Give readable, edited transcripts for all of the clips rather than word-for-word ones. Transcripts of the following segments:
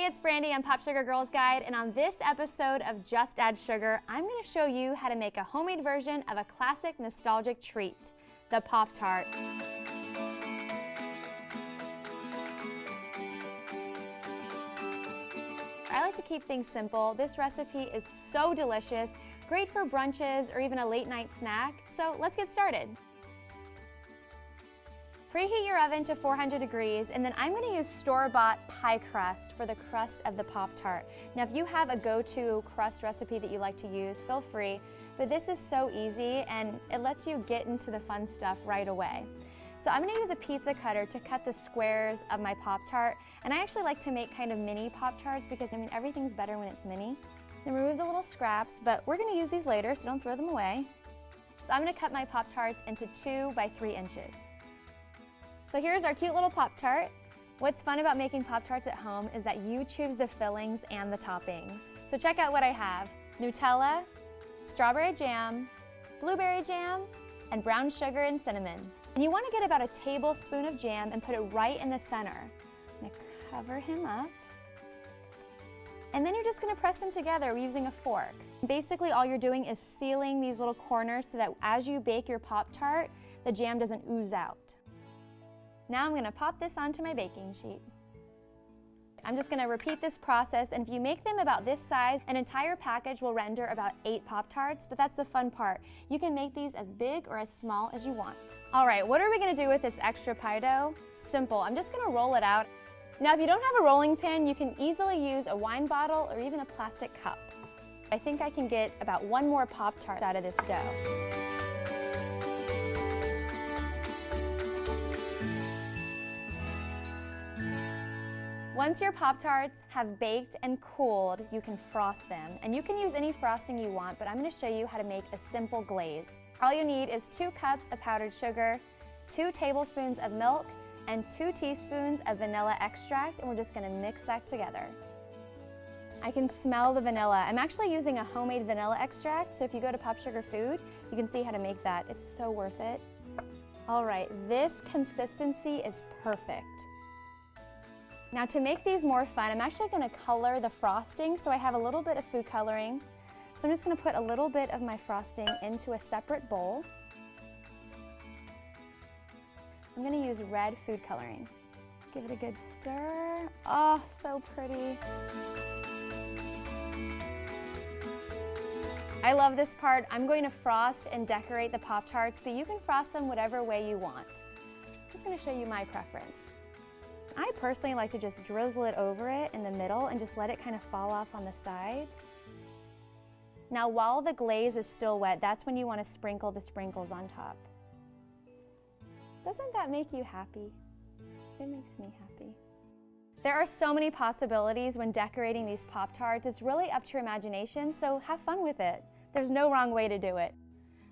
it's Brandy on Pop Sugar Girls Guide, and on this episode of Just Add Sugar, I'm going to show you how to make a homemade version of a classic nostalgic treat, the Pop-Tart. I like to keep things simple. This recipe is so delicious, great for brunches or even a late night snack, so let's get started. Preheat your oven to 400 degrees, and then I'm going to use store-bought pie crust for the crust of the Pop-Tart. Now, if you have a go-to crust recipe that you like to use, feel free, but this is so easy and it lets you get into the fun stuff right away. So I'm going to use a pizza cutter to cut the squares of my Pop-Tart, and I actually like to make kind of mini Pop-Tarts because, I mean, everything's better when it's mini. Then remove the little scraps, but we're going to use these later, so don't throw them away. So I'm going to cut my Pop-Tarts into 2 by 3 inches. So here's our cute little Pop-Tart. What's fun about making Pop-Tarts at home is that you choose the fillings and the toppings. So check out what I have: Nutella, strawberry jam, blueberry jam, and brown sugar and cinnamon. And you want to get about a tablespoon of jam and put it right in the center. I'm going to cover him up. And then you're just going to press them together using a fork. Basically, all you're doing is sealing these little corners so that as you bake your Pop-Tart, the jam doesn't ooze out. Now I'm going to pop this onto my baking sheet. I'm just going to repeat this process, and if you make them about this size, an entire package will render about 8 Pop-Tarts, but that's the fun part. You can make these as big or as small as you want. All right, what are we going to do with this extra pie dough? Simple. I'm just going to roll it out. Now, if you don't have a rolling pin, you can easily use a wine bottle or even a plastic cup. I think I can get about 1 more Pop-Tart out of this dough. Once your Pop-Tarts have baked and cooled, you can frost them. And you can use any frosting you want, but I'm going to show you how to make a simple glaze. All you need is 2 cups of powdered sugar, 2 tablespoons of milk, and 2 teaspoons of vanilla extract, and we're just going to mix that together. I can smell the vanilla. I'm actually using a homemade vanilla extract, so if you go to Pop Sugar Food, you can see how to make that. It's so worth it. All right, this consistency is perfect. Now, to make these more fun, I'm actually going to color the frosting, so I have a little bit of food coloring. So I'm just going to put a little bit of my frosting into a separate bowl. I'm going to use red food coloring. Give it a good stir. Oh, so pretty. I love this part. I'm going to frost and decorate the Pop-Tarts, but you can frost them whatever way you want. I'm just going to show you my preference. I personally like to just drizzle it over it in the middle and just let it kind of fall off on the sides. Now, while the glaze is still wet, that's when you want to sprinkle the sprinkles on top. Doesn't that make you happy? It makes me happy. There are so many possibilities when decorating these Pop-Tarts. It's really up to your imagination, so have fun with it. There's no wrong way to do it.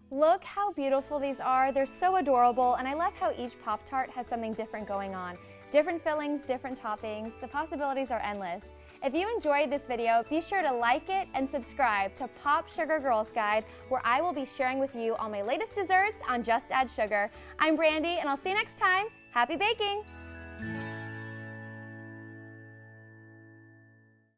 Look how beautiful these are. They're so adorable, and I love how each Pop-Tart has something different going on. Different fillings, different toppings. The possibilities are endless. If you enjoyed this video, be sure to like it and subscribe to Pop Sugar Girls Guide, where I will be sharing with you all my latest desserts on Just Add Sugar. I'm Brandy, and I'll see you next time. Happy baking!